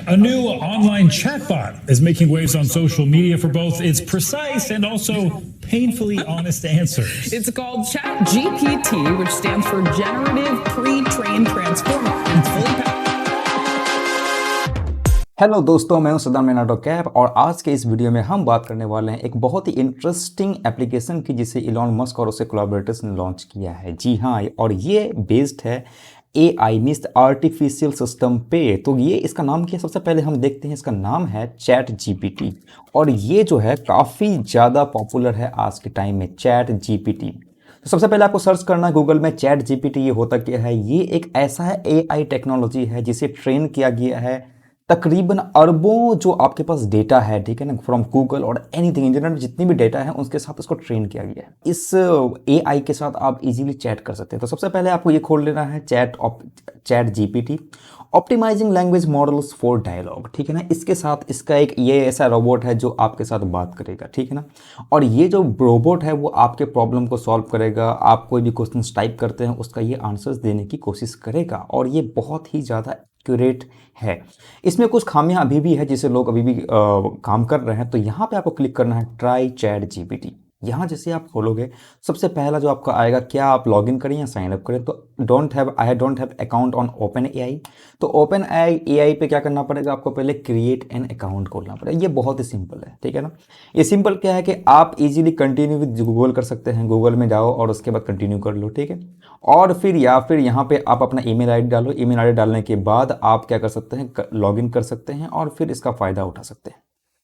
A new online chatbot is making waves on social media for both its precise and also painfully honest answers. It's called ChatGPT, which stands for Generative Pre-trained Transformer. It's fully powered. Hello दोस्तों, मैं हूं Saddam मेनाडो cap और आज के इस video में हम बात करने वाले हैं एक बहुत ही इंटरेस्टिंग एप्लीकेशन की जिसे इलॉन मस्क और उसके कोलैबोरेटर्स ने लॉन्च किया है। जी हाँ, और ये बेस्ड है AI मींस आर्टिफिशियल सिस्टम पे। तो ये इसका नाम क्या है, सबसे पहले हम देखते हैं। इसका नाम है चैट जीपीटी और ये जो है काफ़ी ज़्यादा पॉपुलर है आज के टाइम में, चैट जीपीटी। तो सबसे पहले आपको सर्च करना है गूगल में चैट जीपीटी। ये होता क्या है? ये एक ऐसा है AI टेक्नोलॉजी है जिसे ट्रेन किया गया है तकरीबन अरबों जो आपके पास डेटा है, ठीक है ना, फ्रॉम गूगल और एनीथिंग इंटरनेट में जितनी भी डेटा है उसके साथ इसको ट्रेन किया गया है। इस AI के साथ आप इजीली चैट कर सकते हैं। तो सबसे पहले आपको ये खोल लेना है chat GPT optimizing language models for dialogue, ठीक है ना। इसके साथ इसका एक ये ऐसा रोबोट है जो आपके साथ बात करेगा, ठीक है ना। और ये जो रोबोट है वो आपके प्रॉब्लम को सॉल्व करेगा। आप कोई भी क्वेश्चन टाइप करते हैं उसका ये आंसर्स देने की कोशिश करेगा और ये बहुत ही ज़्यादा एक्यूरेट है। इसमें कुछ खामियां अभी भी है जिसे लोग अभी भी काम कर रहे हैं। तो यहाँ पे आपको क्लिक करना है ट्राई चैट जीपीटी। यहाँ जैसे आप खोलोगे सबसे पहला जो आपका आएगा, क्या आप लॉगिन करें या साइन अप करें। तो I don't have account on open AI. तो ओपन एआई पे क्या करना पड़ेगा, आपको पहले क्रिएट एन अकाउंट खोलना पड़ेगा। ये बहुत ही सिंपल है, ठीक है ना। ये सिंपल क्या है कि आप इजीली कंटिन्यू विद गूगल कर सकते हैं। गूगल में जाओ और उसके बाद कंटिन्यू कर लो, ठीक है। और फिर यहाँ पे आप अपना ईमेल आईडी डालो। ईमेल आईडी डालने के बाद आप क्या कर सकते हैं, लॉगिन कर सकते हैं और फिर इसका फ़ायदा उठा सकते हैं।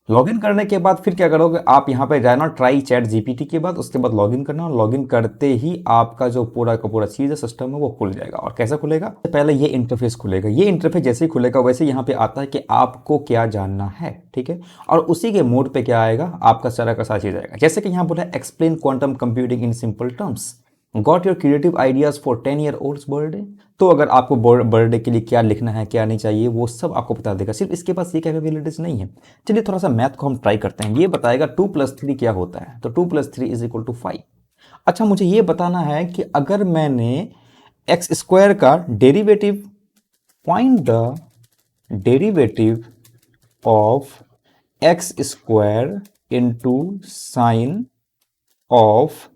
लॉगिन करने के बाद फिर क्या करोगे, आप यहाँ पे जाना ट्राई चैट जीपीटी के बाद, उसके बाद लॉगिन करना और लॉगिन करते ही आपका जो पूरा का पूरा चीज़ है, सिस्टम है, वो खुल जाएगा। और कैसे खुलेगा, पहले ये इंटरफेस खुलेगा। ये इंटरफेस जैसे ही खुलेगा वैसे यहाँ पे आता है कि आपको क्या जानना है, ठीक है। और उसी के मोड पे क्या आएगा, आपका सारा का सारा चीज़ आएगा। जैसे कि यहाँ बोला explain quantum computing in simple terms, got your creative ideas for 10-year-old's birthday. तो अगर आपको बर्थडे के लिए क्या लिखना है, क्या नहीं चाहिए, वो सब आपको बता देगा। सिर्फ इसके पास ये कैपेबिलिटीज नहीं है। चलिए थोड़ा सा मैथ को हम ट्राई करते हैं। ये बताएगा 2+3 क्या होता है। तो 2+3 = 5। अच्छा, मुझे ये बताना है कि अगर मैंने x² का derivative, find the derivative of x² into sine of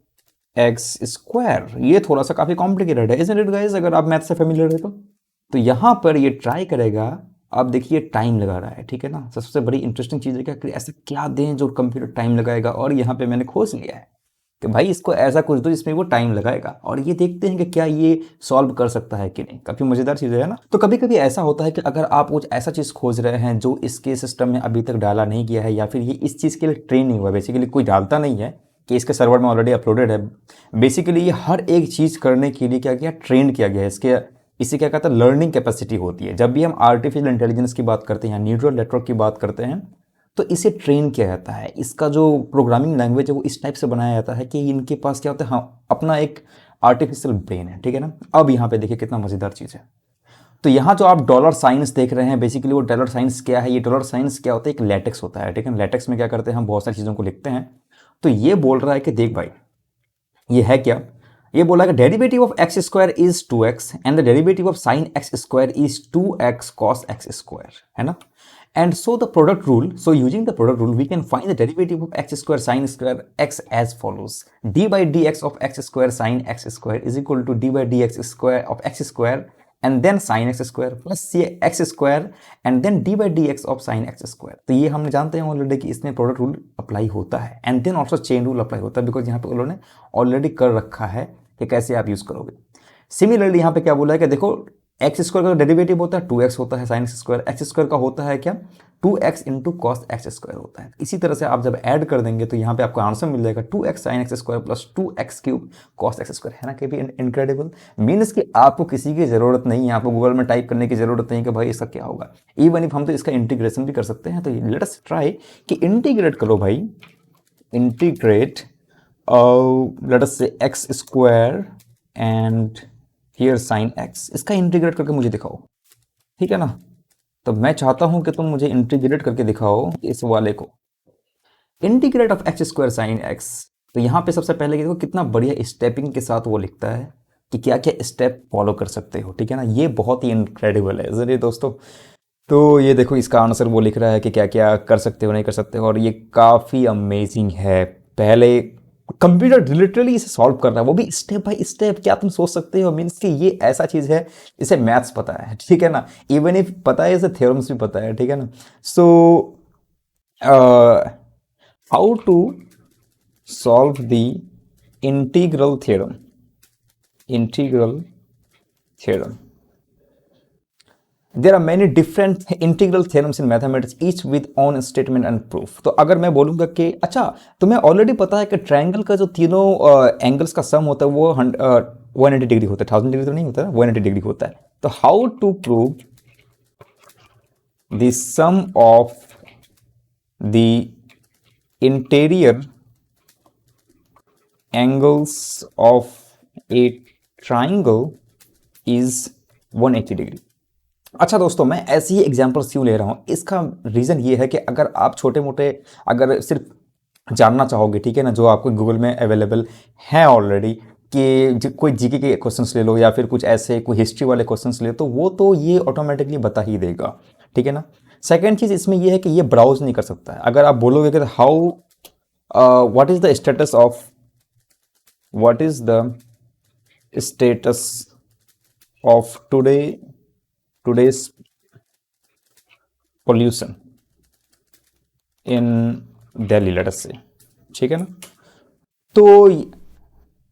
x²। ये थोड़ा सा काफ़ी कॉम्प्लिकेटेड है, इसनट इट गाइस, अगर आप मैथ से फेमिलियर है तो यहाँ पर ये ट्राई करेगा। आप देखिए टाइम लगा रहा है, ठीक है ना। सबसे बड़ी इंटरेस्टिंग चीज़ है कि ऐसा क्या दें जो कंप्यूटर टाइम लगाएगा। और यहाँ पे मैंने खोज लिया है कि भाई इसको ऐसा कुछ दो जिसमें वो टाइम लगाएगा और ये देखते हैं कि क्या ये सॉल्व कर सकता है कि नहीं। काफ़ी मज़ेदार चीज़ है ना। तो कभी कभी ऐसा होता है कि अगर आप कुछ ऐसा चीज़ खोज रहे हैं जो इसके सिस्टम में अभी तक डाला नहीं गया है या फिर ये इस चीज़ के लिए ट्रेन नहीं हुआ, बेसिकली कोई डालता नहीं है कि इसके सर्वर में ऑलरेडी अपलोडेड है। बेसिकली ये हर एक चीज़ करने के लिए क्या किया, ट्रेन किया गया है। इसे क्या कहता है, लर्निंग कैपेसिटी होती है। जब भी हम आर्टिफिशियल इंटेलिजेंस की बात करते हैं या न्यूरल नेटवर्क की बात करते हैं तो इसे ट्रेन किया जाता है। इसका जो प्रोग्रामिंग लैंग्वेज है वो इस टाइप से बनाया जाता है कि इनके पास क्या होता है, हाँ, अपना एक आर्टिफिशियल ब्रेन है, ठीक है ना। अब यहाँ पे देखिए कितना मज़ेदार चीज़ है। तो यहाँ जो आप डॉलर साइंस देख रहे हैं, बेसिकली वो डॉलर साइंस क्या है, ये डॉलर साइंस क्या होता है, एक लैटेक्स होता है, ठीक है। लैटेक्स में क्या करते हैं, हम बहुत सारी चीज़ों को लिखते हैं। तो ये बोल रहा है कि देख भाई ये है क्या, ये बोला कि derivative of x² is 2x and the derivative of sine x² is 2x cos x², है ना। And so the product rule, so using the product rule we can find the derivative of x² sin square x as follows, d/dx of x² sin x² is equal to d/dx² of x² and then sin x² plus x² and then d/dx of sin x²। तो ये हमने जानते हैं already कि इसमें product rule apply होता है and then also chain rule apply होता है, बिकॉज यहाँ पे उन्होंने ऑलरेडी कर रखा है कि कैसे आप यूज़ करोगे। सिमिलरली यहाँ पे क्या बोला है कि देखो x² का डेरिवेटिव होता है 2x होता है sin x² का होता है क्या 2x इंटू कॉस x² होता है। इसी तरह से आप जब ऐड कर देंगे तो यहाँ पे आपको आंसर मिल जाएगा 2x sin x² plus 2x³ cos x², है ना। कि भी इनक्रेडिबल। मीन्स कि आपको किसी की ज़रूरत नहीं है, आपको गूगल में टाइप करने की ज़रूरत नहीं है कि भाई इसका क्या होगा। इवन इफ हम तो इसका इंटीग्रेशन भी कर सकते हैं। तो लेट अस ट्राई कि इंटीग्रेट करो भाई, इंटीग्रेट लेट अस से x² and here sin x, इसका इंटीग्रेट करके मुझे दिखाओ, ठीक है ना। तो मैं चाहता हूं कि तुम मुझे इंटीग्रेट करके दिखाओ इस वाले को, integrate of x² sin x। तो यहाँ पे सबसे पहले देखो कितना बढ़िया स्टेपिंग के साथ वो लिखता है कि क्या क्या स्टेप फॉलो कर सकते हो, ठीक है ना। ये बहुत ही इनक्रेडिबल है जरिए दोस्तों। तो ये देखो इसका आंसर वो लिख रहा है कि क्या क्या कर सकते हो नहीं कर सकते हो, और ये काफ़ी अमेजिंग है। पहले कंप्यूटर लिटरली इसे सॉल्व कर रहा है, वो भी स्टेप बाय स्टेप। क्या तुम सोच सकते हो, मीन्स कि ये ऐसा चीज़ है, इसे मैथ्स पता है, ठीक है ना, इवन इफ पता है, इसे थ्योरम्स भी पता है, ठीक है ना। So how to solve the integral theorem, integral theorem. There are many different integral theorems in mathematics each with own statement and proof. तो अगर मैं बोलूंगा कि अच्छा तुम्हें ऑलरेडी पता है कि ट्रायंगल का जो तीनों एंगल्स का सम होता है वो 180 डिग्री होता है, 1000 डिग्री तो नहीं होता है, 180 डिग्री होता है। तो how to prove the sum of the interior angles of a triangle is 180 degree. अच्छा दोस्तों, मैं ऐसी ही एग्जाम्पल्स क्यों ले रहा हूँ, इसका रीज़न ये है कि अगर आप छोटे मोटे अगर सिर्फ जानना चाहोगे, ठीक है ना, जो आपको गूगल में अवेलेबल है ऑलरेडी, कि कोई जीके के क्वेश्चंस ले लो या फिर कुछ ऐसे कोई हिस्ट्री वाले क्वेश्चंस ले, तो वो तो ये ऑटोमेटिकली बता ही देगा, ठीक है ना। सेकेंड चीज़ इसमें ये है कि ये ब्राउज नहीं कर सकता है। अगर आप बोलोगे कि how what is the status of, what is the status of today's pollution in Delhi, let us say, ठीक है ना। तो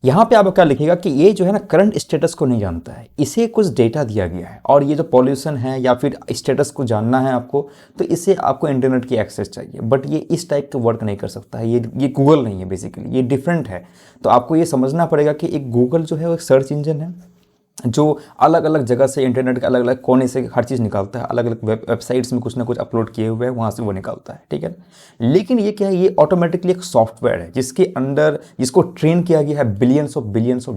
यहाँ पे आप क्या लिखेगा कि ये जो है ना करंट स्टेटस को नहीं जानता है, इसे कुछ डेटा दिया गया है, और ये जो पॉल्यूशन है या फिर स्टेटस को जानना है आपको, तो इसे आपको इंटरनेट की एक्सेस चाहिए। बट ये इस टाइप का वर्क नहीं कर सकता है, ये गूगल नहीं है, बेसिकली ये डिफरेंट है। तो आपको ये समझना पड़ेगा कि एक गूगल जो है वो एक सर्च इंजन है जो अलग अलग जगह से, इंटरनेट के अलग अलग कोने से हर चीज़ निकालता है, अलग अलग वेबसाइट्स में कुछ ना कुछ अपलोड किए हुए हैं, वहाँ से वो निकालता है, ठीक है। लेकिन ये क्या है, ये ऑटोमेटिकली एक सॉफ्टवेयर है जिसके अंदर, जिसको ट्रेन किया गया है बिलियंस ऑफ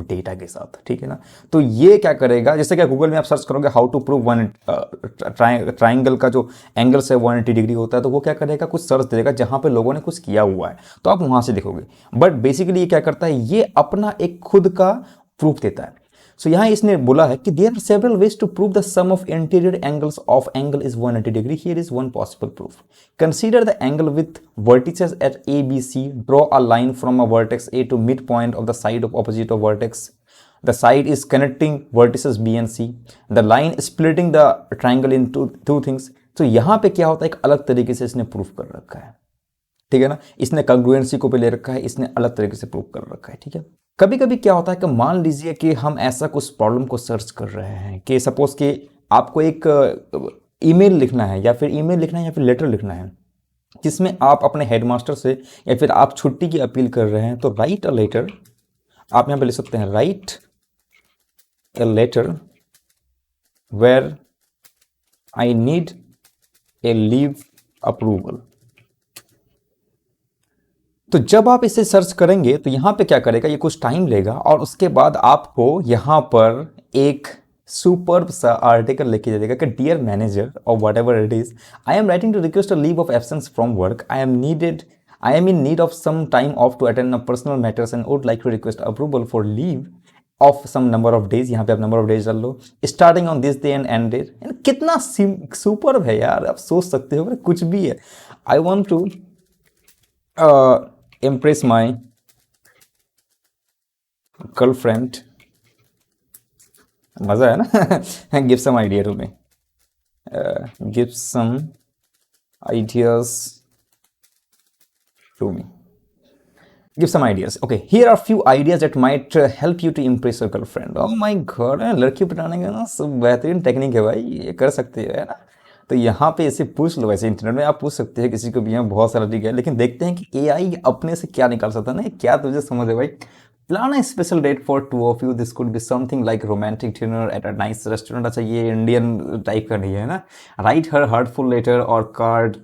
डेटा के साथ, ठीक है ना। तो ये क्या करेगा, जैसे कि गूगल में आप सर्च करोगे how to prove one triangle का जो एंगल है 180 डिग्री होता है, तो वो क्या करेगा, कुछ सर्च देगा जहाँ पे लोगों ने कुछ किया हुआ है, तो आप वहाँ से देखोगे। बट बेसिकली ये क्या करता है, ये अपना एक खुद का प्रूफ देता है। सो यहाँ इसने बोला है कि there are several ways to prove the sum of interior angles of angle is 180 degree, here is one possible proof. Consider the angle with vertices at A B C, draw a line from a vertex A to mid point of the side of opposite of vertex, the side is connecting vertices B and C, the line splitting the triangle in two things. तो यहाँ पे क्या होता है, एक अलग तरीके से इसने प्रूफ कर रखा है, ठीक है ना। इसने कंग्रुएंसी को पे ले रखा है, इसने अलग तरीके से प्रूव कर रखा है, ठीक है। कभी कभी क्या होता है कि मान लीजिए कि हम ऐसा कुछ प्रॉब्लम को सर्च कर रहे हैं कि सपोज कि आपको एक ईमेल लिखना है, या फिर लेटर लिखना है, जिसमें आप अपने हेडमास्टर से या फिर आप छुट्टी की अपील कर रहे हैं। तो राइट अ लेटर, आप यहाँ पे लिख सकते हैं write a letter where I need a leave approval. तो जब आप इसे सर्च करेंगे तो यहाँ पे क्या करेगा, ये कुछ टाइम लेगा, और उसके बाद आपको यहाँ पर एक सुपर सा आर्टिकल लिख के देगा कि डियर मैनेजर और whatever it is, I am writing to request a leave of absence from work, I am in need of some time off to attend a personal matters and would like to request approval for leave of some number of days. यहाँ पे आप number of days डाल लो, starting on this day and end date. कितना super है यार, आप सोच सकते हो कुछ भी है। I want to impress my girlfriend, मजा है ना। give some idea to me, give some ideas to me, give some ideas, okay, here are few ideas that might help you to impress your girlfriend। oh my god, लड़की पटाने का ना सब बेहतरीन technique है भाई, ये कर सकते हो है ना। तो यहाँ पे इसे पूछ लो, वैसे इंटरनेट में आप पूछ सकते हैं किसी को भी, यहाँ बहुत सारा ठीक है। लेकिन देखते हैं कि एआई अपने से क्या निकाल सकता है ना, क्या तुझे समझ है भाई। Plan a special date for two of you, this could be something like romantic dinner at a nice restaurant. अच्छा ये इंडियन टाइप का नहीं है ना। राइट हर हार्टफुल लेटर और card,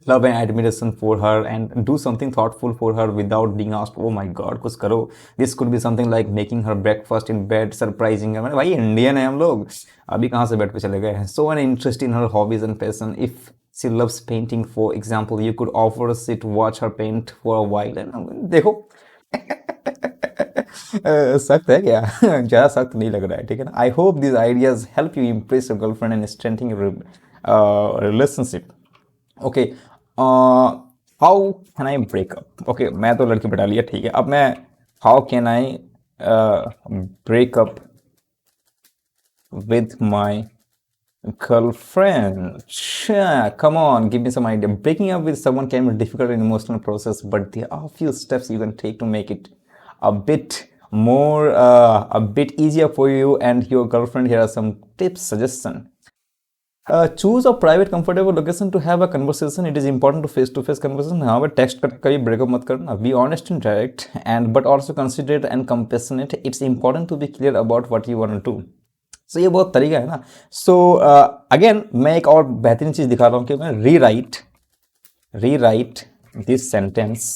love and admiration for her and do something thoughtful for her without being asked। oh my god, कुछ करो। this could be something like making her breakfast in bed, surprising her। भाई Indian है हम लोग, अभी कहाँ से bed पे चले गए हैं। so an interest in her hobbies and passion, if she loves painting for example, you could offer a sit, watch her paint for a while। देखो सख्त है क्या? ज़्यादा सख्त नहीं लग रहा है, ठीक है ना। I hope this ideas help you impress your girlfriend and strengthen your relationship. Okay, how can I breakup. Okay, मैं तो लड़की बता लिया, ठीक है। अब मैं how can I breakup with my girlfriend? Come on, give me some idea. Breaking up with someone can be a difficult and emotional process, but there are a few steps you can take to make it a bit more, a bit easier for you and your girlfriend. Here are some tips, suggestion. Choose a private, comfortable location to have a conversation. It is important to face conversation. हाँ, but text करके कभी breakup मत करना. Be honest and direct, and but also considerate and compassionate. It's important to be clear about what you want to do. सो ये बहुत तरीका है ना. सो अगेन मैं एक और बेहतरीन चीज दिखा रहा हूं कि मैं रीराइट दिस सेंटेंस.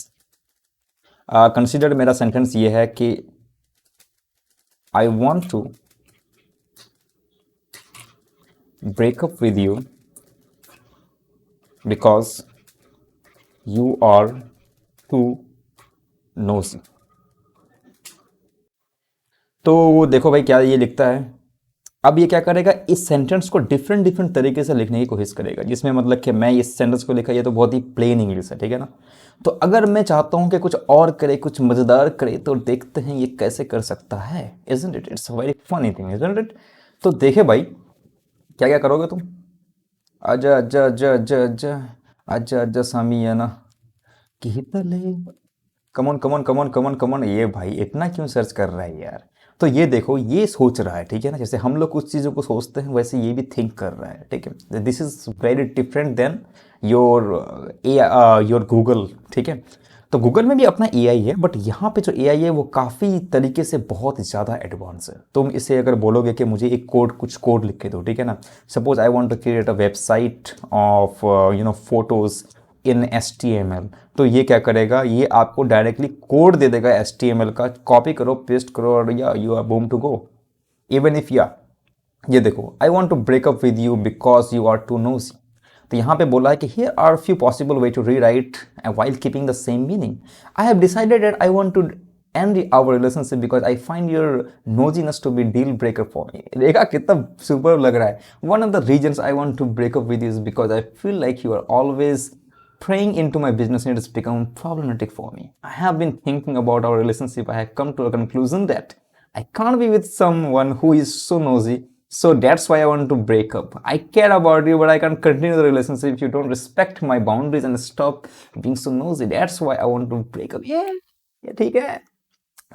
कंसिडर मेरा सेंटेंस ये है कि I want to break up with you because you are too nosy. तो देखो भाई क्या ये लिखता है. अब ये क्या करेगा, इस सेंटेंस को डिफरेंट तरीके से लिखने की कोशिश करेगा, जिसमें मतलब कि मैं इस सेंटेंस को लिखा, ये तो बहुत ही प्लेन इंग्लिश है, ठीक है ना. तो अगर मैं चाहता हूं कि कुछ और करे, कुछ मजेदार करे, तो देखते हैं ये कैसे कर सकता है. Isn't it? It's very funny thing, isn't it? तो देखे भाई क्या क्या करोगे तुम. आजा आजा आजा आजा आजा आजा आजा सामियाना कितले. Come on come on come on come on come on. ये भाई इतना क्यों सर्च कर रहा है यार. तो ये देखो, ये सोच रहा है, ठीक है ना. जैसे हम लोग कुछ चीज़ों को सोचते हैं वैसे ये भी थिंक कर रहा है, ठीक है. This is very different than your Google, ठीक है. तो गूगल में भी अपना एआई है, बट यहाँ पे जो एआई है वो काफ़ी तरीके से बहुत ज़्यादा एडवांस है. तुम इसे अगर बोलोगे कि मुझे एक कुछ कोड लिख के दो, ठीक है ना. Suppose I want to create a website of photos in HTML, तो ये क्या करेगा, ये आपको डायरेक्टली कोड दे देगा HTML का. कॉपी करो, पेस्ट करो, और या you are boom to go. Even if ये देखो, I want to break up with you because you are too nosy. तो यहाँ पे बोला है कि here are few possible way to rewrite while keeping the same meaning. I have decided that I want to end our relationship because I find your nosiness to be deal breaker for me. देखा कितना super लग रहा है. One of the reasons I want to break up with you is because I feel like you are always preying into my business and it's become problematic for me. I have been thinking about our relationship. I have come to a conclusion that I can't be with someone who is so nosy. So that's why I want to break up. I care about you, but I can't continue the relationship if you don't respect my boundaries and stop being so nosy. That's why I want to break up. Yeah, ठीक है.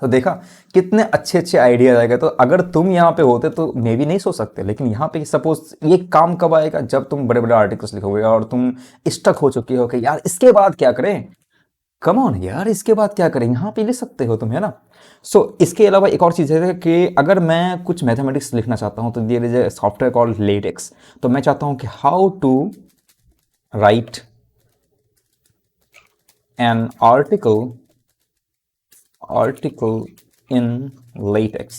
तो देखा कितने अच्छे idea आएगा. तो अगर तुम यहाँ पे होते तो मे भी नहीं सोच सकते, लेकिन यहाँ पे सपोज ये काम कब आएगा, जब तुम बड़े आर्टिकल्स लिखोगे और तुम स्टक हो चुके हो कि यार इसके बाद क्या करें. कम ऑन यार, इसके बाद क्या करें, यहाँ पे लिख सकते हो तुम, है ना. सो इसके अलावा एक और चीज़ है कि अगर मैं कुछ मैथमेटिक्स लिखना चाहता हूँ तो there is a software called LaTeX. तो मैं चाहता हूँ कि how to write an article in latex.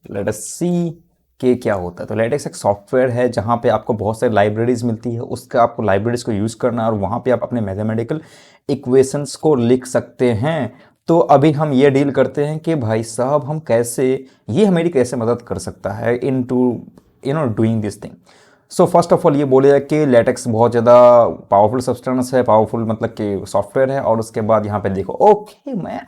Let us see कि क्या होता है. तो latex एक सॉफ्टवेयर है जहाँ पे आपको बहुत सारी लाइब्रेरीज मिलती है. उसका आपको लाइब्रेरीज को यूज़ करना है और वहाँ पे आप अपने मैथमेटिकल इक्वेशंस को लिख सकते हैं. तो अभी हम ये डील करते हैं कि भाई साहब हम कैसे, ये मेरी कैसे मदद कर सकता है in to doing this thing. So first of all ये बोलेगा कि लेटेक्स बहुत ज़्यादा पावरफुल सब्सटेंस है, पावरफुल मतलब कि सॉफ्टवेयर है. और उसके बाद यहाँ पे देखो, ओके मैं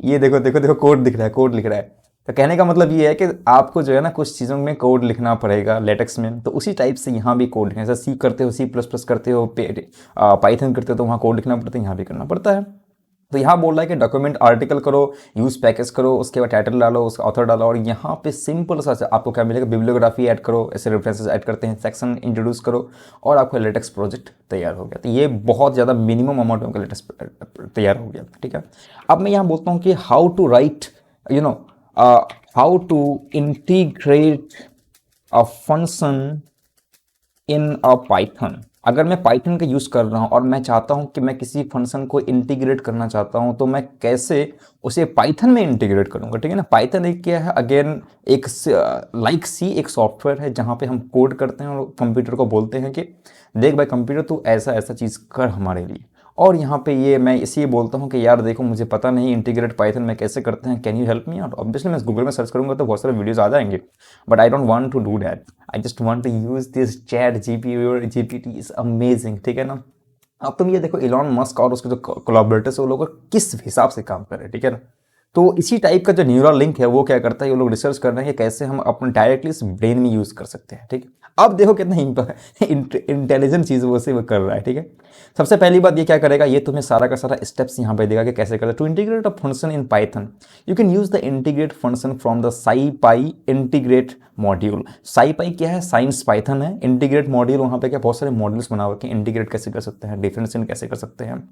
ये देखो कोड दिख रहा है, कोड लिख रहा है. तो कहने का मतलब ये है कि आपको जो है ना कुछ चीज़ों में कोड लिखना पड़ेगा लेटेक्स में. तो उसी टाइप से यहाँ भी कोड लिखना है. जैसे C करते हो C++ करते हो, पाइथन करते हो तो वहाँ कोड लिखना पड़ता है, यहाँ भी करना पड़ता है. तो यहाँ बोल रहा है कि डॉक्यूमेंट आर्टिकल करो, यूज़ पैकेज करो, उसके बाद टाइटल डालो, उसका ऑथर डालो, और यहाँ पे सिंपल सा आपको क्या मिलेगा, बिब्लियोग्राफी ऐड करो, ऐसे रेफरेंसेस ऐड करते हैं, सेक्शन इंट्रोड्यूस करो, और आपका लेटेक्स प्रोजेक्ट तैयार हो गया. तो ये बहुत ज़्यादा मिनिमम अमाउंट में लेटेक्स तैयार हो गया, ठीक है. अब मैं यहाँ बोलता हूँ कि how to write how to integrate a function in a Python. अगर मैं पाइथन का यूज़ कर रहा हूँ और मैं चाहता हूँ कि मैं किसी फंक्शन को इंटीग्रेट करना चाहता हूँ, तो मैं कैसे उसे पाइथन में इंटीग्रेट करूँगा, ठीक है ना. पाइथन एक क्या है, अगेन एक लाइक सी एक सॉफ्टवेयर है जहाँ पे हम कोड करते हैं और कंप्यूटर को बोलते हैं कि देख भाई कंप्यूटर तू ऐसा चीज़ कर हमारे लिए, और यहाँ पे ये मैं इसलिए बोलता हूँ कि यार देखो मुझे पता नहीं इंटीग्रेट पाइथन में कैसे करते हैं, can you help me out. Obviously मैं गूगल में सर्च करूँगा तो बहुत सारे वीडियोस आ जाएंगे, but I don't want to do that, I just want to use this chat GPT is amazing, ठीक है ना। अब तुम ये देखो इलॉन मस्क और उसके जो कोलैबोरेटर्स है वो लोग किस हिसाब से काम कर रहे हैं, ठीक है ना। तो इसी टाइप का जो न्यूरल लिंक है वो क्या करता है, ये लोग रिसर्च कर रहे हैं कि कैसे हम अपने डायरेक्टली इस ब्रेन में यूज़ कर सकते हैं, ठीक है। अब देखो कितना इंटेलिजेंट चीज़ वो से वो कर रहा है, ठीक है। सबसे पहली बात ये क्या करेगा, ये तुम्हें सारा का सारा स्टेप्स यहाँ पे देगा कि कैसे करते हैं। To integrate a function in Python you can use the integrate function from the SciPy integrate module. SciPy क्या है, साइंस पाइथन है। इंटीग्रेट मॉड्यूल वहाँ पे क्या बहुत सारे मॉड्यूल्स बना हुए हैं, इंटीग्रेट कैसे कर सकते हैं, डिफरेंशिएट कैसे कर सकते हैं,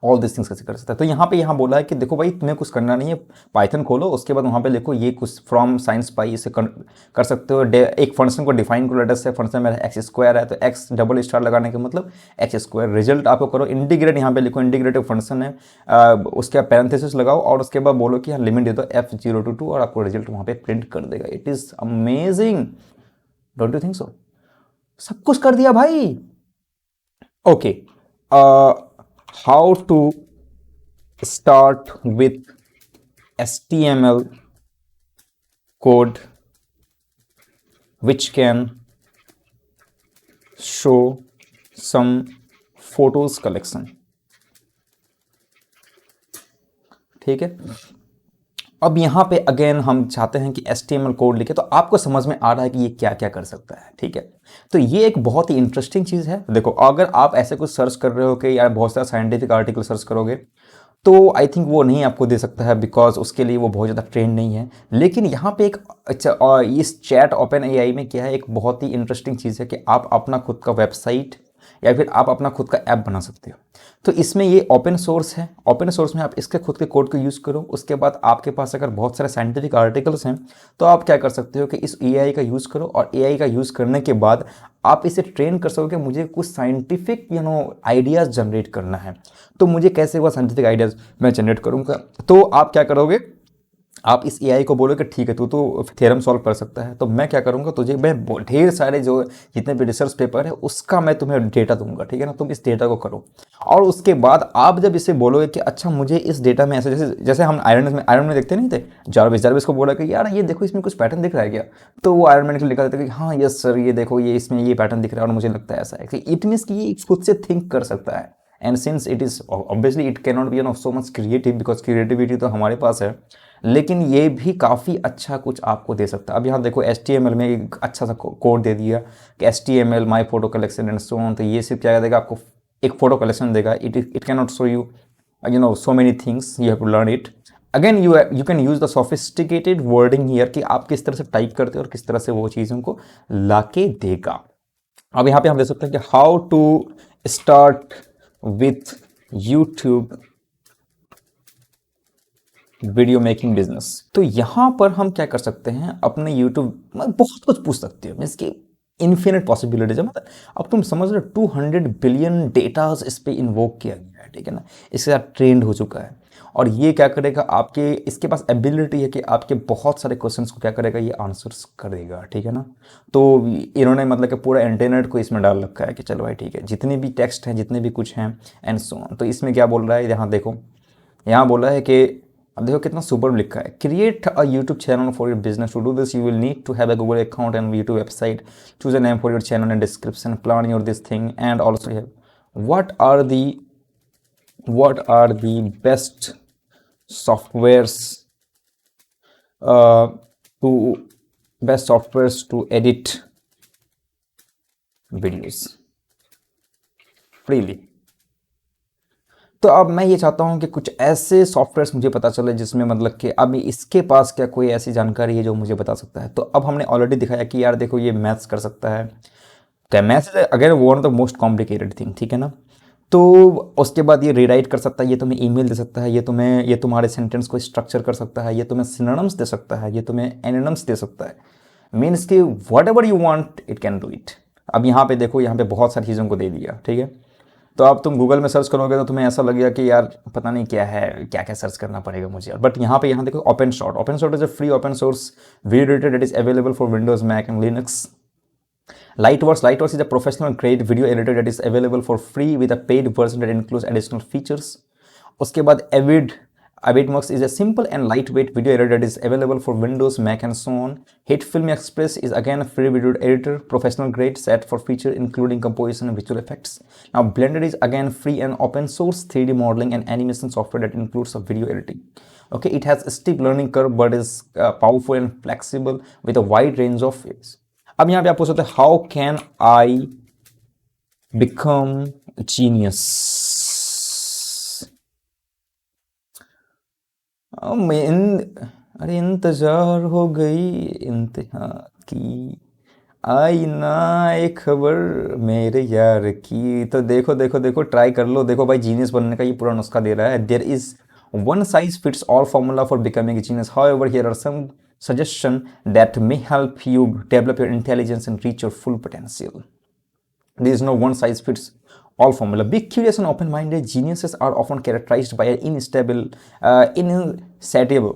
ऑल दिस थिंग्स कैसे कर सकता है। तो यहाँ बोला है कि देखो भाई तुम्हें कुछ करना नहीं है, पाइथन खोलो, उसके बाद वहाँ पे लिखो ये कुछ फ्रॉम साइंस पाई इसे कर सकते हो। एक फंक्शन को डिफाइन करो, लेटर से फंक्शन में एक्स स्क्वायर है तो एक्स डबल स्टार लगाने के मतलब एक्स स्क्वायर, रिजल्ट आपको करो इंटीग्रेट, यहाँ पे लिखो इंटीग्रेटिव फंक्शन है, उसके बाद पैरेंथेसिस लगाओ और उसके बाद बोलो कि यहाँ लिमिट दे दो F0 to 2 और आपको रिजल्ट वहाँ पे प्रिंट कर देगा। It is amazing, don't you think so. सब कुछ कर दिया भाई। Okay, how to start with HTML code which can show some photos collection, ठीक है। अब यहाँ पे अगेन हम चाहते हैं कि HTML कोड लिखे, तो आपको समझ में आ रहा है कि ये क्या क्या कर सकता है, ठीक है। तो ये एक बहुत ही इंटरेस्टिंग चीज़ है। देखो अगर आप ऐसे कुछ सर्च कर रहे हो कि यार बहुत सारा साइंटिफिक आर्टिकल सर्च करोगे तो आई थिंक वो नहीं आपको दे सकता है, बिकॉज उसके लिए वो बहुत ज़्यादा ट्रेंड नहीं है। लेकिन यहाँ पे एक अच्छा इस चैट ओपन एआई में क्या है, एक बहुत ही इंटरेस्टिंग चीज़ है कि आप अपना खुद का वेबसाइट या फिर आप अपना खुद का ऐप बना सकते हो। तो इसमें ये ओपन सोर्स है, ओपन सोर्स में आप इसके खुद के कोड को यूज़ करो। उसके बाद आपके पास अगर बहुत सारे साइंटिफिक आर्टिकल्स हैं तो आप क्या कर सकते हो कि इस एआई का यूज़ करो, और एआई का यूज़ करने के बाद आप इसे ट्रेन कर सकोगे मुझे कुछ साइंटिफिक आइडियाज़ जनरेट करना है, तो मुझे कैसे वो साइंटिफिक आइडियाज़ मैं जनरेट करूँगा। तो आप क्या करोगे, आप इस एआई को बोलोगे ठीक है तू तो थ्योरम सॉल्व कर सकता है, तो मैं क्या करूँगा तुझे मैं ढेर सारे जो जितने भी रिसर्च पेपर है उसका मैं तुम्हें डेटा दूंगा, ठीक है ना। तुम इस डेटा को करो और उसके बाद आप जब इसे बोलोगे कि अच्छा मुझे इस डेटा में ऐसे जैसे हम आयरन में देखते नहीं थे, जारविस को बोला कि यार ये देखो इसमें कुछ पैटर्न दिख रहा है क्या, तो वो आयरन मैन को लिखा देता है कि हाँ यस सर ये देखो ये इसमें ये पैटर्न दिख रहा है और मुझे लगता है ऐसा है। इट मीन्स कि ये खुद से थिंक कर सकता है, and since it is obviously it can not be so much creative, because creativity तो हमारे पास है, लेकिन ये भी काफ़ी अच्छा कुछ आपको दे सकता है। अब यहाँ देखो HTML में एक अच्छा सा कोड दे दिया कि HTML my photo collection and so on, तो ये सिर्फ क्या देगा आपको एक फोटो कलेक्शन देगा। It can not show you so many things, you have to learn it. Again you can use the sophisticated wording here कि आप किस तरह से टाइप करते हो और किस तरह से वो चीज़ों को ला के देगा। अब यहाँ पे हम देख सकते हैं कि how to start with YouTube video making business. तो यहाँ पर हम क्या कर सकते हैं, अपने यूट्यूब में बहुत कुछ पूछ सकते हो, मीन्स कि इन्फिनिट पॉसिबिलिटीज है। मतलब अब तुम समझ रहे हो 200 बिलियन डेटाज इस पर इन्वोक किया गया है, ठीक है ना, इसके साथ ट्रेंड हो चुका है। और ये क्या करेगा, आपके इसके पास एबिलिटी है कि आपके बहुत सारे क्वेश्चंस को क्या करेगा, ये आंसर्स करेगा, ठीक है ना। तो इन्होंने मतलब कि पूरा इंटरनेट को इसमें डाल रखा है कि चलो भाई ठीक है जितने भी टेक्स्ट हैं जितने भी कुछ हैं एंड सो ऑन। तो इसमें क्या बोल रहा है, यहाँ देखो, यहाँ बोला है कि अब देखो कितना सुपर लिखा है, create a YouTube channel for your business. To do this you will need to have a Google account and YouTube website, choose a name for your channel and description, plan your this thing and also have what are the best softwares to edit videos freely। तो अब मैं ये चाहता हूँ कि कुछ ऐसे softwares मुझे पता चले जिसमें मतलब कि अब इसके पास क्या कोई ऐसी जानकारी है जो मुझे बता सकता है। तो अब हमने ऑलरेडी दिखाया कि यार देखो ये मैथ्स कर सकता है, तो maths again one of the most complicated thing, ठीक है ना। तो उसके बाद ये रीराइट कर सकता है, ये तुम्हें ईमेल दे सकता है, ये तुम्हारे सेंटेंस को स्ट्रक्चर कर सकता है, ये तुम्हें सिनोनिम्स दे सकता है, ये तुम्हें एनोनिम्स दे सकता है। मीन्स कि what ever you want it can do it. अब यहाँ पे देखो, यहाँ पे बहुत सारी चीज़ों को दे दिया, ठीक है। तो अब तुम गूगल में सर्च करोगे तो तुम्हें ऐसा लगेगा कि यार पता नहीं क्या है, क्या क्या सर्च करना पड़ेगा मुझे। बट यहाँ देखो OpenShot is a free open source video editor, it is available for Windows, Mac and Linux. Lightworks is a professional grade video editor that is available for free with a paid version that includes additional features. उसके बाद Avidworks is a simple and lightweight video editor that is available for Windows, Mac and so on. Hitfilm Express is again a free video editor, professional grade, set for feature including composition and visual effects. Now Blender is again free and open source 3D modeling and animation software that includes video editing. Okay, it has a steep learning curve but is powerful and flexible with a wide range of ways. अब यहाँ पे आप पूछ सकते हैं how can I become a genius? अरे इंतजार हो गई इंतहा की, आई ना एक खबर मेरे यार की। तो देखो ट्राई कर लो, देखो भाई जीनियस बनने का ये पूरा नुस्खा दे रहा है। There is one size fits all formula for becoming a genius. However, here are some suggestions that may help you develop your intelligence and reach your full potential. There is no one size fits all formula. Be curious and open-minded. Geniuses are often characterized by an insatiable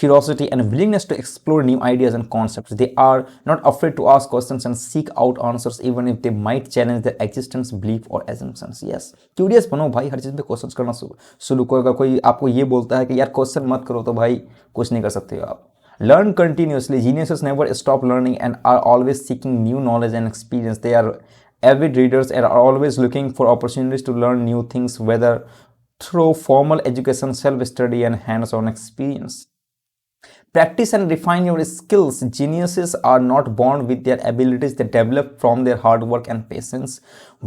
curiosity and willingness to explore new ideas and concepts. They are not afraid to ask questions and seek out answers even if they might challenge their existence, belief or assumptions. Yes, curious बनो भाई, हर चीज़ में questions करना शुरू करो। अगर कोई आपको ये बोलता है कि यार क्वेश्चन मत करो, तो भाई कुछ नहीं कर सकते हो आप। Learn continuously. Geniuses never stop learning and are always seeking new knowledge and experience. They are avid readers and are always looking for opportunities to learn new things, whether through formal education, self-study and hands-on experience. Practice and refine your skills. Geniuses are not born with their abilities, they develop from their hard work and patience.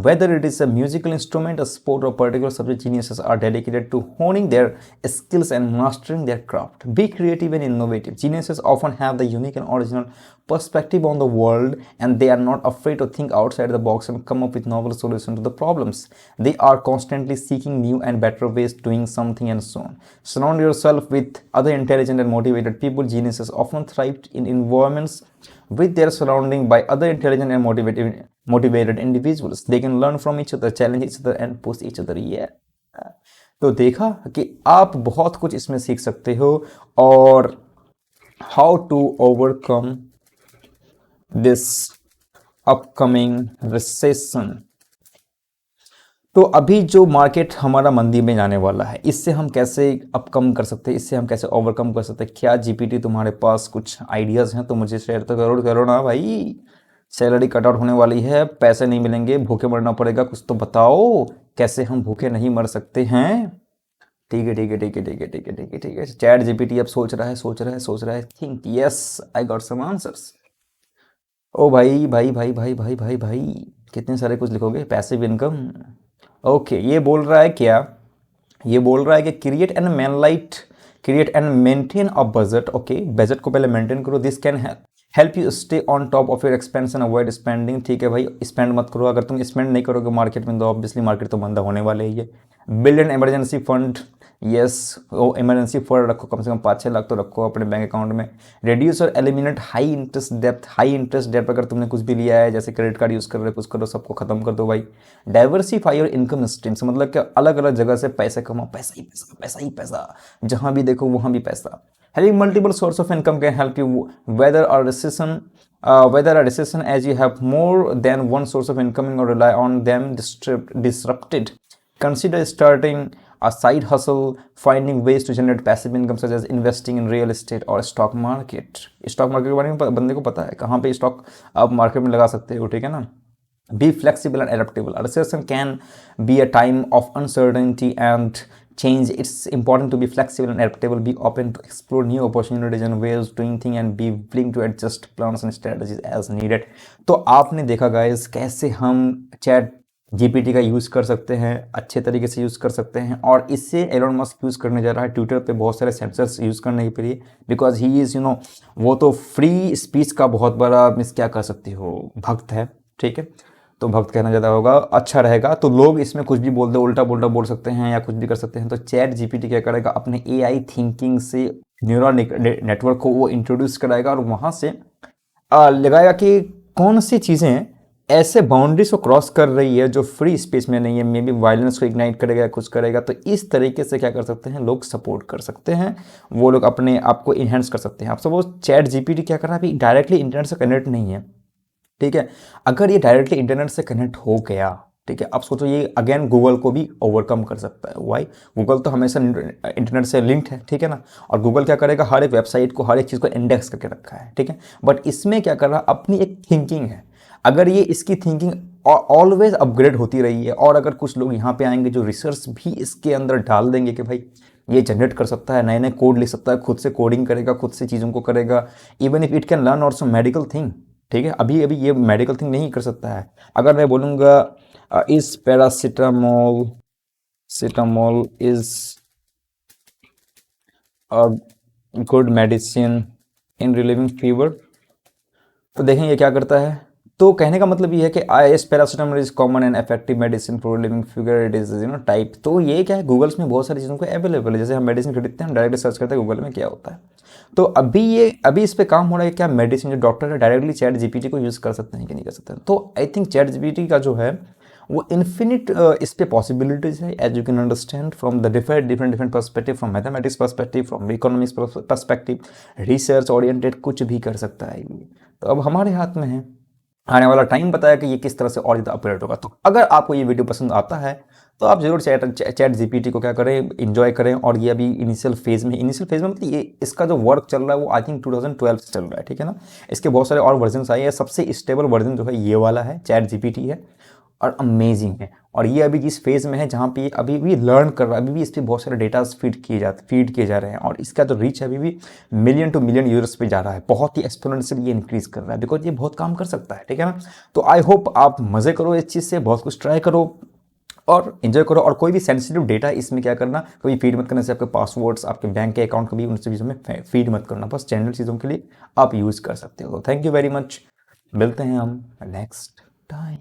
Whether it is a musical instrument, a sport or particular subject, geniuses are dedicated to honing their skills and mastering their craft. Be creative and innovative. Geniuses often have the unique and original perspective on the world, and they are not afraid to think outside the box and come up with novel solutions to the problems. They are constantly seeking new and better ways of doing something and so on. Surround yourself with other intelligent and motivated people. Geniuses often thrive in environments with their surrounding by other intelligent and motivated individuals. They can learn from each other, challenge each other and push each other. Yeah. तो देखा कि आप बहुत कुछ इसमें सीख सकते हो। और how to overcome this upcoming recession. तो अभी जो मार्केट हमारा मंदी में जाने वाला है, इससे हम कैसे अपकम कर सकते हैं, इससे हम कैसे ओवरकम कर सकते हैं? क्या जीपीटी तुम्हारे पास कुछ आइडियाज़ हैं तो मुझे शेयर तो करो ना भाई। सैलरी कट आउट होने वाली है, पैसे नहीं मिलेंगे, भूखे मरना पड़ेगा, कुछ तो बताओ कैसे हम भूखे नहीं मर सकते हैं। ठीक है। चैट जीपीटी अब सोच रहा है। Think yes I got some answers. ओ भाई, कितने सारे कुछ लिखोगे? Passive income. ओके, ये बोल रहा है क्या? ये बोल रहा है कि create and maintain a budget. Okay, budget को पहले मेंटेन करो। This can help you stay on top of your expense and avoid spending. ठीक है भाई, स्पेंड मत करो। अगर तुम स्पेंड नहीं करोगे मार्केट में, तो ऑब्वियसली मार्केट तो मंदा होने वाले ही है। Build an emergency fund. Yes, वो इमरजेंसी फंड रखो, कम से कम 5-6 लाख तो रखो अपने बैंक अकाउंट में। रिड्यूस और एलिमिनेट हाई इंटरेस्ट डेट। अगर तुमने कुछ भी लिया है, जैसे क्रेडिट कार्ड यूज़ कर रहे हो, कुछ करो, सबको खत्म कर दो भाई। डाइवर्सिफाई योर इनकम स्ट्रीम्स, मतलब कि अलग अलग जगह से पैसे कमाओ, पैसा ही पैसा, जहाँ भी देखो वहाँ भी पैसा। Having multiple sources of income can help you weather a recession, as you have more than one source of income or rely on them disrupted. Consider starting a side hustle, finding ways to generate passive income such as investing in real estate or stock market. Stock market के बारे में बंदे को पता है कहाँ पे stock आप मार्केट में लगा सकते हो, ठीक है ना। Be flexible and adaptable. A recession can be a time of uncertainty and change. It's important to be flexible and adaptable. Be open to explore new opportunities and ways of doing things and be willing to adjust plans and strategies as needed. तो आपने देखा guys कैसे हम chat GPT का use कर सकते हैं, अच्छे तरीके से यूज़ कर सकते हैं। और इससे एलोन मस्क यूज़ करने जा रहा है ट्विटर पे बहुत सारे सेंसर्स यूज़ करने के लिए, बिकॉज ही इज़ वो तो फ्री स्पीच का बहुत बड़ा क्या कर सकते हो भक्त है, ठीक है। तो भक्त कहना ज़्यादा होगा, अच्छा रहेगा। तो लोग इसमें कुछ भी बोल दे, उल्टा पुल्टा बोल सकते हैं या कुछ भी कर सकते हैं। तो चैट जीपीटी क्या करेगा, अपने एआई थिंकिंग से न्यूरल नेटवर्क को वो इंट्रोड्यूस कराएगा और वहाँ से लगाएगा कि कौन सी चीज़ें ऐसे बाउंड्रीज को क्रॉस कर रही है जो फ्री स्पेस में नहीं है, मे बी वायलेंस को इग्नाइट करेगा या कुछ करेगा। तो इस तरीके से क्या कर सकते हैं, लोग सपोर्ट कर सकते हैं, वो लोग अपने आप को इन्हेंस कर सकते हैं। आप सब वो चैट जीपीटी क्या कर रहा है, अभी डायरेक्टली इंटरनेट से कनेक्ट नहीं है, ठीक है। अगर ये डायरेक्टली इंटरनेट से कनेक्ट हो गया, ठीक है, अब सोचो ये अगेन गूगल को भी ओवरकम कर सकता है। वाई? गूगल तो हमेशा इंटरनेट से लिंक्ड है, ठीक है ना, और गूगल क्या करेगा, हर एक वेबसाइट को, हर एक चीज़ को इंडेक्स करके रखा है, ठीक है। बट इसमें क्या कर रहा है, अपनी एक थिंकिंग है। अगर ये इसकी थिंकिंग ऑलवेज अपग्रेड होती रही है, और अगर कुछ लोग यहाँ पे आएंगे जो रिसर्च भी इसके अंदर डाल देंगे कि भाई ये जनरेट कर सकता है, नए नए कोड लिख सकता है, खुद से कोडिंग करेगा, खुद से चीज़ों को करेगा, even if it can learn also medical thing, ठीक है। अभी अभी ये मेडिकल थिंग नहीं कर सकता है। अगर मैं बोलूँगा इस पैरासीटामोल सीटामोल is a good medicine in relieving fever, तो देखें ये क्या करता है। तो कहने का मतलब ये है कि IS paracetamol is common and effective medicine for relieving fever, it is type. तो ये क्या है, गूगल्स में बहुत सारी चीज़ों को अवेलेबल है। जैसे हम मेडिसिन खरीदते हैं, हम डायरेक्टली सर्च करते हैं गूगल में क्या होता है। तो अभी इस पे काम हो रहा है, क्या मेडिसिन जो डॉक्टर है डायरेक्टली चैट जीपीटी को यूज़ कर सकते हैं कि नहीं कर सकते हैं। तो आई थिंक चैट जीपीटी का जो है वो इन्फिनिट इस पे पॉसिबिलिटीज है, as you can understand from the different perspective, from mathematics perspective, from economics perspective, research oriented, कुछ भी कर सकता है ये। तो अब हमारे हाथ में है, आने वाला टाइम बताया कि ये किस तरह से और ज़्यादा अपग्रेड होगा। तो अगर आपको ये वीडियो पसंद आता है तो आप जरूर चैट जीपीटी को क्या करें, इन्जॉय करें। और ये अभी इनिशियल फेज़ में मतलब ये इसका जो वर्क चल रहा है वो आई थिंक 2012 से चल रहा है, ठीक है ना। इसके बहुत सारे और वर्जन आए हैं, सबसे स्टेबल वर्जन जो है ये वाला है, चैट जीपीटी है, और अमेजिंग है। और ये अभी जिस फेज़ में है जहाँ पे अभी भी लर्न कर रहा है, अभी भी इस पर बहुत सारे डेटाज फीड किए जा रहे हैं, और इसका जो रीच है अभी भी मिलियन टू मिलियन यूजर्स पे जा रहा है। बहुत ही एक्सपोनेंशियल ये इंक्रीज कर रहा है, बिकॉज ये बहुत काम कर सकता है, ठीक है ना। तो आई होप आप मज़े करो इस चीज़ से, बहुत कुछ ट्राई करो और इन्जॉय करो। और कोई भी सेंसिटिव डेटा इसमें क्या करना, कभी फीड मत करना, जैसे आपके पासवर्ड्स, आपके बैंक के अकाउंट, कभी उन सब चीज़ों में फीड मत करना, बस जनरल चीज़ों के लिए आप यूज़ कर सकते हो। तो थैंक यू वेरी मच, मिलते हैं हम नेक्स्ट टाइम।